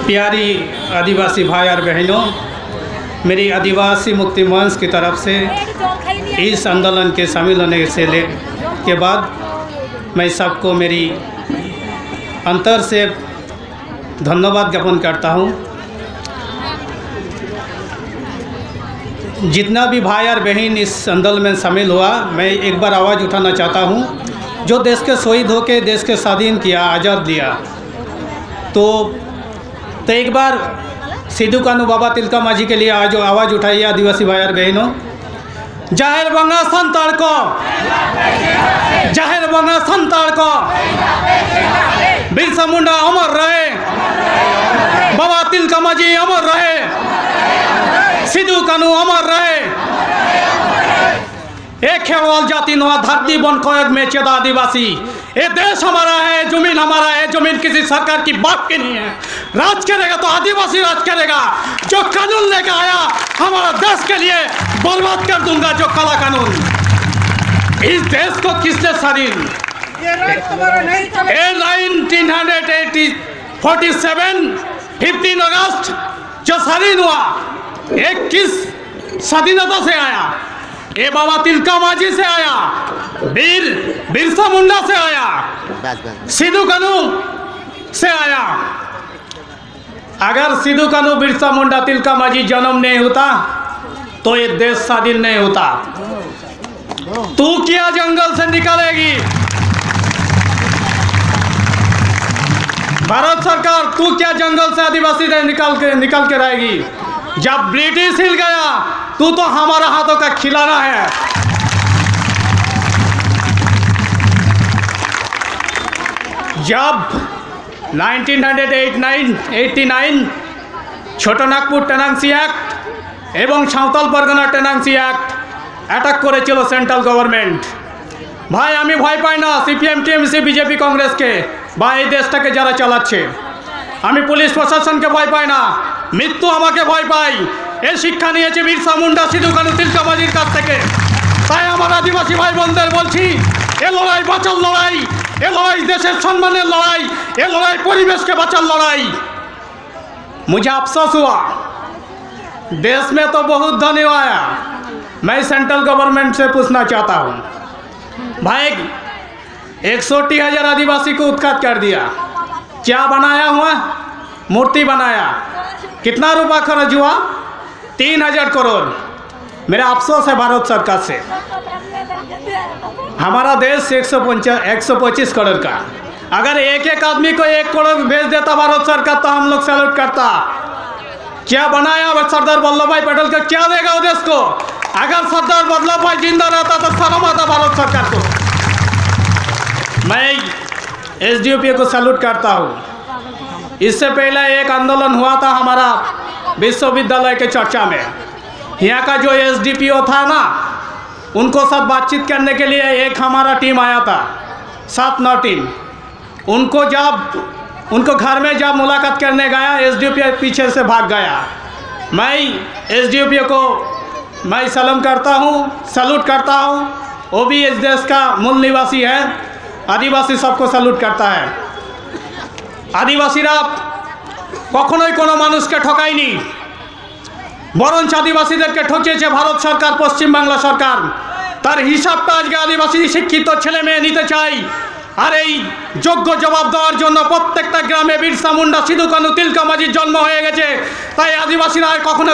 प्यारी आदिवासी भाई और बहनों, मेरी आदिवासी मुक्ति मंच की तरफ से इस आंदोलन के शामिल होने के बाद मैं सबको मेरी अंतर से धन्यवाद ज्ञापन करता हूँ। जितना भी भाई और बहन इस आंदोलन में शामिल हुआ, मैं एक बार आवाज़ उठाना चाहता हूँ। जो देश के शहीद होकर देश के स्वाधीन किया, आज़ाद दिया, तो एक बार सिद्धू कानू बाबा तिलका माझी के लिए आज आवाज़ उठाइए आदिवासी भाई और बहनों। जाहिर बंगा संताड़ को, जाहिर बंगा संताड़ को, बिरसा मुंडा अमर रहे, बाबा तिलका माझी अमर रहे, सिद्धू कानू अमर रहे। एक खेड़वाल जाति नवा धरती बन कोयद में चेदा आदिवासी। ये देश हमारा है, जमीन हमारा है, जमीन किसी सरकार की बाप की नहीं है। राज करेगा तो आदिवासी राज करेगा। जो कानून लेकर आया हमारा देश के लिए बर्बाद कर दूंगा, जो काला कानून। इस देश को किसने स्वाधीन 15 अगस्त जो स्वाधीन हुआ, एक किस स्वाधीनता से आया? ये बाबा तिलका माझी से आया, बिरसा मुंडा से आया, सिद्धू कानू से आया। अगर सिद्धू कानू, बिरसा मुंडा, तिलका माझी जन्म नहीं होता तो ये देश स्वाधीन नहीं होता। तू क्या जंगल से निकालेगी भारत सरकार? तू क्या जंगल से आदिवासी निकाल के रहेगी? जब ब्रिटिश हिल गया, तू तो हमारा हाथों का खिलाना है। जब 1989 छोटा नागपुर टेनांसी एक्ट एवं Santhal Pargana tenancy act attack करेছিল सेंट्रल गवर्नमेंट। भाई आमी भय पाई ना सीपीएम टीएमसी बीजेपी कांग्रेस के, भाई এই দেশটাকে যারা চালাচ্ছে। আমি পুলিশ প্রশাসনকে ভয় পাই না, মৃত্যু আমাকে ভয় পাই। এই শিক্ষা নিয়েছে বিরসা মুন্ডা, সিদ্ধু কানু, তিলকা মাঝির কাছ থেকে। তাই আমার আদিবাসী ভাই বোনদের বলছি, এ লড়াই বাঁচার লড়াই, এ লড়াই দেশের সম্মানের লড়াই, এ লড়াই পরিবেশকে বাঁচার লড়াই। मुझे अफसोस हुआ, देश में तो बहुत धनी आया। मैं सेंट्रल गवर्नमेंट से पूछना चाहता हूँ, भाई 160,000 आदिवासी को उत्खात कर दिया, क्या बनाया हुआ? मूर्ति बनाया। कितना रुपया खर्च हुआ? 3,000 करोड़। मेरा अफसोस है भारत सरकार से। हमारा देश 125 करोड़ का, अगर एक एक आदमी को 1 करोड़ भेज देता भारत सरकार तो हम लोग सैल्यूट करता। क्या बनाया सरदार वल्लभ भाई पटेल का? क्या देगा वो देश को? अगर सरदार वल्लभ भाई जिंदा रहता तो शर्म आता भारत सरकार को। मैं एसडीओपी को सैल्यूट करता हूँ। इससे पहले एक आंदोलन हुआ था हमारा विश्वविद्यालय के चर्चा में। यहाँ का जो एसडीपीओ था ना, उनको साथ बातचीत करने के लिए एक हमारा टीम आया था, 7-9 टीम। उनको घर में जब मुलाकात करने गया, एसडीओपी पीछे से भाग गया। मैं एसडीओपी को मैं सलाम करता हूँ, सैल्यूट करता हूँ। वो भी इस देश का मूल निवासी है। आदिवासी सबको सैल्यूट करता है। आदिवासीरा कखनोई कोनो मानुषके ठकायनी, बरंच आदिवासीदेरके ठकिয়েছে भारत सरकार, पश्चिम बांगला सरकार। तार हिसाबटा आजके आदिवासी शिक्षित छेले मेये निते चाय। और এই যোগ্য জবাব দেওয়ার জন্য প্রত্যেকটা গ্রামে বিরসা মুন্ডা, সিধু কানু, তিলকা মাঝির জন্ম হয়ে গেছে। তাই আদিবাসীরা কখনো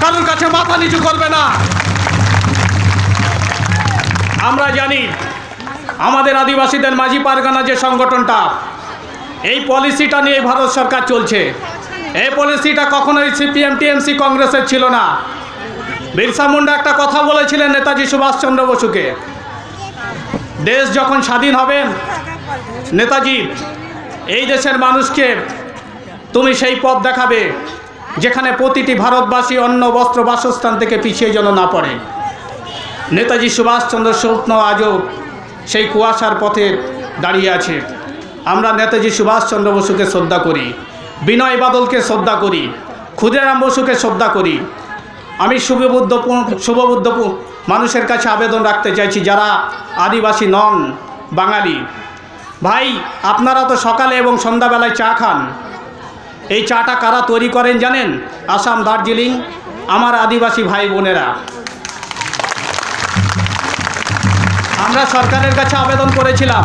কারোর কাছে মাথা নিচু করবে না। আমরা জানি আমাদের আদিবাসীদের মাঝি পারগানা যে সংগঠনটা, এই পলিসিটা নিয়ে ভারত সরকার চলছে। এই পলিসিটা কখনোই সিপিএম টিএমসি কংগ্রেসের ছিল না। বিরসা মুন্ডা একটা কথা বলেছিলেন নেতাজি সুভাষচন্দ্র বসুকে, দেশ যখন স্বাধীন হবে, নেতাজি এই দেশের মানুষকে তুমি সেই পথ দেখাবে যেখানে প্রতিটি ভারতবাসী অন্ন, বস্ত্র, বাসস্থান থেকে পিছিয়ে যেন না পড়ে। নেতাজি সুভাষচন্দ্র স্বপ্ন আজও সেই কুয়াশার পথে দাঁড়িয়ে আছে। আমরা নেতাজি সুভাষচন্দ্র বসুকে শ্রদ্ধা করি, বিনয় বাদলকে শ্রদ্ধা করি, ক্ষুদিরাম বসুকে শ্রদ্ধা করি। আমি শুভবুদ্ধ মানুষের কাছে আবেদন রাখতে চাইছি, যারা আদিবাসী নন, বাঙালি ভাই, আপনারা তো সকালে এবং সন্ধ্যাবেলায় চা খান। এই চাটা কারা তৈরি করেন জানেন? আসাম, দার্জিলিং, আমার আদিবাসী ভাই বোনেরা। আমরা সরকারের কাছে আবেদন করেছিলাম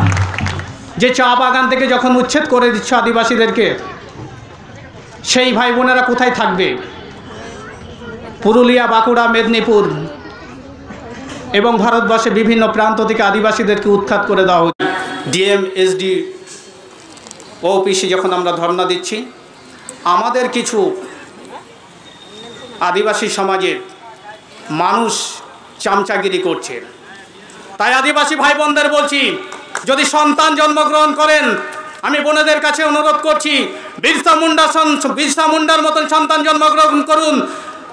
যে চা বাগান থেকে যখন উচ্ছেদ করে দিচ্ছে আদিবাসীদেরকে, সেই ভাই বোনেরা কোথায় থাকবে? পুরুলিয়া, বাঁকুড়া, মেদিনীপুর এবং ভারতবর্ষে বিভিন্ন প্রান্ত থেকে আদিবাসীদেরকে উৎখাত করে দেওয়া হচ্ছে। ডিএম, এসডি অফিসে যখন আমরা ধর্ণা দিচ্ছি, আমাদের কিছু আদিবাসী সমাজের মানুষ চামচাগিরি করছে। তাই আদিবাসী ভাই বোনদের বলছি, যদি সন্তান জন্মগ্রহণ করেন, আমি বোনেদের কাছে অনুরোধ করছি, বিরসা মুন্ডার মতন সন্তান জন্মগ্রহণ করুন,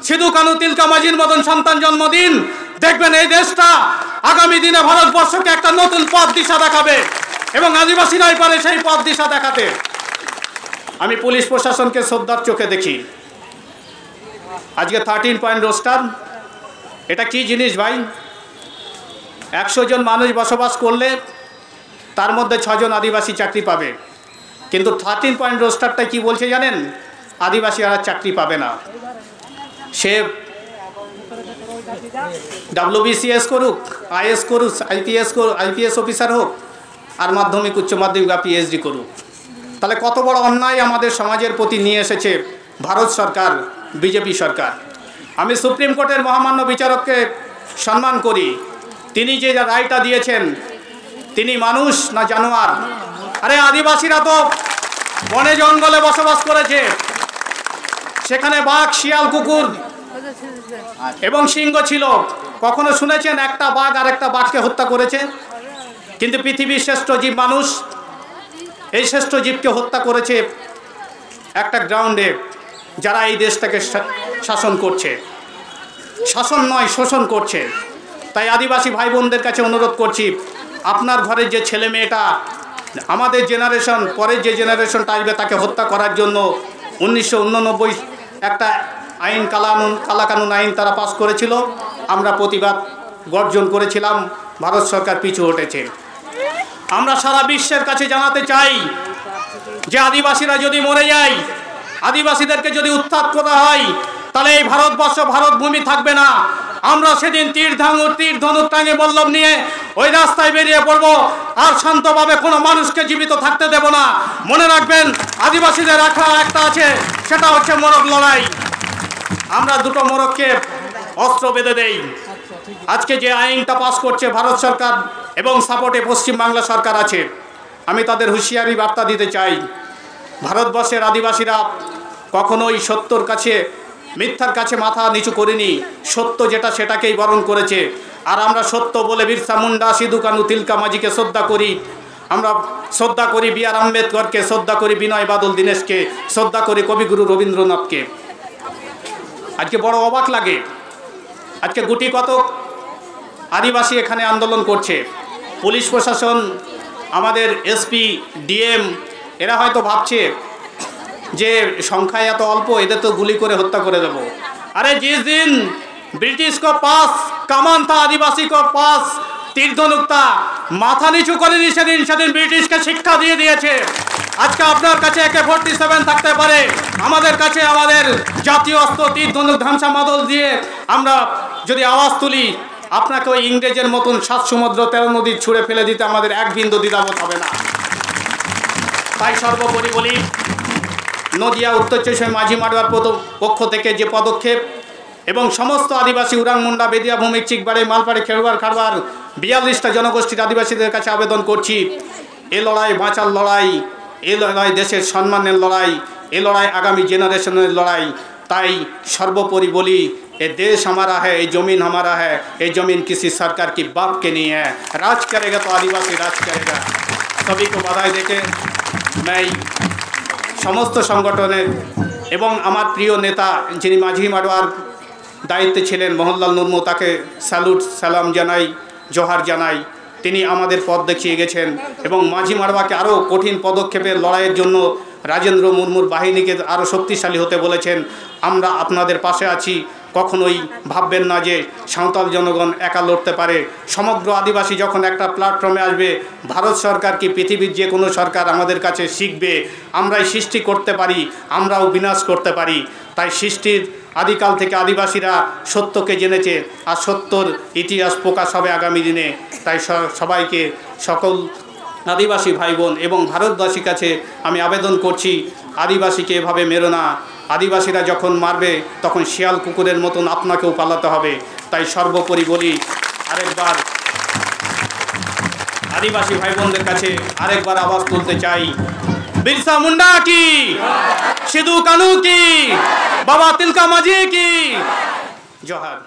সিধু কানু তিলকা মাঝির মতন সন্তান জন্ম দিন। দেখবেন এই দেশটা আগামী দিনে ভারতবর্ষকে একটা নতুন পথ দিশা দেখাবে এবং আদিবাসীরাই পারে সেই পথ দিশা দেখাতে। আমি পুলিশ প্রশাসনকে শ্রদ্ধার চোখে দেখি। আজকে 13 পয়েন্ট রোস্টার, এটা কি জিনিস ভাই? 100 জন মানুষ বসবাস করলে তার মধ্যে 6 জন আদিবাসী চাকরি পাবে, কিন্তু 13 পয়েন্ট রোস্টারটা কি বলছে জানেন? আদিবাসী আর চাকরি পাবে না। সে WBCS করুক, IS করুক, IPS অফিসার হোক, আর মাধ্যমিক, উচ্চ মাধ্যমিক বা PhD করুক। তাহলে কত বড় অন্যায় আমাদের সমাজের প্রতি নিয়ে এসেছে ভারত সরকার, বিজেপি সরকার। আমি সুপ্রিম কোর্টের মহামান্য বিচারককে সম্মান করি। তিনি যে রায়টা দিয়েছেন, তিনি মানুষ না জানোয়ার? আরে আদিবাসীরা তো বনে জঙ্গলে বসবাস করেছে, সেখানে বাঘ, শিয়াল, কুকুর এবং সিংহ ছিল। কখনো শুনেছেন একটা বাঘ আর একটা বাঘকে হত্যা করেছে? কিন্তু পৃথিবীর শ্রেষ্ঠ জীব মানুষ, এই শ্রেষ্ঠ জীবকে হত্যা করেছে একটা গ্রাউন্ডে যারা এই দেশটাকে শাসন করছে। শাসন নয়, শোষণ করছে। তাই আদিবাসী ভাই বোনদের কাছে অনুরোধ করছি, আপনার ঘরের যে ছেলে মেয়েটা, আমাদের জেনারেশন, পরের যে জেনারেশনটা আসবে তাকে হত্যা করার জন্য 1989 একটা আইন, কালাকানুন আইন তারা পাস করেছিল। আমরা প্রতিবাদ গর্জন করেছিলাম, ভারত সরকার পিছু হটেছে। আমরা সারা বিশ্বের কাছে জানাতে চাই যে আদিবাসীরা যদি মরে যায়, আদিবাসীদেরকে যদি উৎখাত করা হয়, তাহলে এই ভারতবর্ষ, ভারত ভূমি থাকবে না। আমরা সেদিন তীর ধনুক টাঙে বল্লভ নিয়ে ওই রাস্তায় বেরিয়ে পড়ব, আর শান্তভাবে কোনো মানুষকে জীবিত থাকতে দেব না। মনে রাখবেন, আদিবাসীদের রাখা একটা আছে, সেটা হচ্ছে মোরগ লড়াই। আমরা দুটো মোরগকে অস্ত্র বেঁধে দেই। আজকে যে আইনটা পাস করছে ভারত সরকার এবং সাপোর্টে পশ্চিমবাংলা সরকার আছে, আমি তাদের হুঁশিয়ারি বার্তা দিতে চাই। ভারতবর্ষের আদিবাসীরা কখনোই সত্যর কাছে, মিথ্যার কাছে মাথা নিচু করেনি। সত্য যেটা সেটাকেই বরণ করেছে। আর আমরা সত্য বলে বিরসা মুন্ডা, সিধু কানু তিলকা মাঝিকে শ্রদ্ধা করি। আমরা শ্রদ্ধা করি B.R. আম্বেদকরকে, শ্রদ্ধা করি বিনয় বাদল দীনেশকে, শ্রদ্ধা করি কবিগুরু রবীন্দ্রনাথকে। আজকে বড় অবাক লাগে, আজকে গুটি কত আদিবাসী এখানে আন্দোলন করছে। পুলিশ প্রশাসন, আমাদের SP, DM এরা হয়তো ভাবছে যে সংখ্যায় এত অল্প, এদের তো গুলি করে হত্যা করে দেব। अरे जिस दिन ब्रिटिश को पास कमान था, आदिवासी को पास तीर धनुक था, माथा नीचू करेনি সেদিন ব্রিটিশকে শিক্ষা দিয়ে দিয়েছে। আজকে আপনার কাছে AK-47 থাকতে পারে, আমাদের কাছে আমাদের জাতীয় অস্ত্র তীর ধনুক ধামসা মাদল দিয়ে আমরা যদি আওয়াজ তুলি, আপনাকে ওই ইংরেজের মতন 7 সমুদ্র 13 নদী ছুঁড়ে ফেলে দিতে আমাদের এক বিন্দু দ্বিধাবোধ হবে না। তাই সর্বোপরি বলি, নদিয়া উত্তর চব্বিশ মাঝি মাডুয়ার পক্ষ থেকে যে পদক্ষেপ এবং সমস্ত আদিবাসী উরাং মুন্ডা, বেদিয়া, ভূমিক, চিকবাড়ি, মালপাড়ি, খেরুয়ার, খারবার 42টা জনগোষ্ঠীর আদিবাসীদের কাছে আবেদন করছি, এ লড়াই বাঁচার লড়াই, এ লড়াই দেশের সম্মানের লড়াই, এ লড়াই আগামী জেনারেশনের লড়াই। তাই সর্বোপরি বলি, ये देश हमारा है, ये ज़मीन हमारा है, ये ज़मीन किसी सरकार की बाप के नहीं है। राज करेगा तो आदिवासी राज करेगा। सभी को बधाई देके मैं समस्त संगठনের এবং আমার প্রিয় নেতা যিনি মাঝি মাডুয়ার দায়িত্বে ছিলেন মোহনলাল মুর্মু, তাকে স্যালুট সালাম জানাই, জোহার জানাই। তিনি আমাদের পথ দেখিয়ে গেছেন এবং মাঝি মাডুয়াকে আরও কঠিন পদক্ষেপের লড়াইয়ের জন্য রাজেন্দ্র মুর্মুর বাহিনীকে আরও শক্তিশালী হতে বলেছেন। আমরা আপনাদের পাশে আছি। কখনোই ভাববেন না যে সাঁওতাল জনগণ একা লড়তে পারে। সমগ্র আদিবাসী যখন একটা প্ল্যাটফর্মে আসবে, ভারত সরকার কি পৃথিবীর যে কোনো সরকার আমাদের কাছে শিখবে আমরাই সৃষ্টি করতে পারি, আমরাও বিনাশ করতে পারি। তাই সৃষ্টির আদিকাল থেকে আদিবাসীরা সত্যকে জেনেছে, আর সত্যর ইতিহাস প্রকাশ হবে আগামী দিনে। তাই সবাইকে, সকল আদিবাসী ভাই বোন এবং ভারতবাসীর কাছে আমি আবেদন করছি, আদিবাসীকে এভাবে মেরো না। আদিবাসীরা যখন মারবে তখন শিয়াল কুকুরের মতন আপনাকেও পালাতে হবে। তাই সর্বোপরি বলি, আরেকবার আদিবাসী ভাই বোনদের কাছে আরেকবার আওয়াজ তুলতে চাই, बिरसा मुंडा की, सिद्धू कानू की, बाबा तिलका माझी की, जोहार।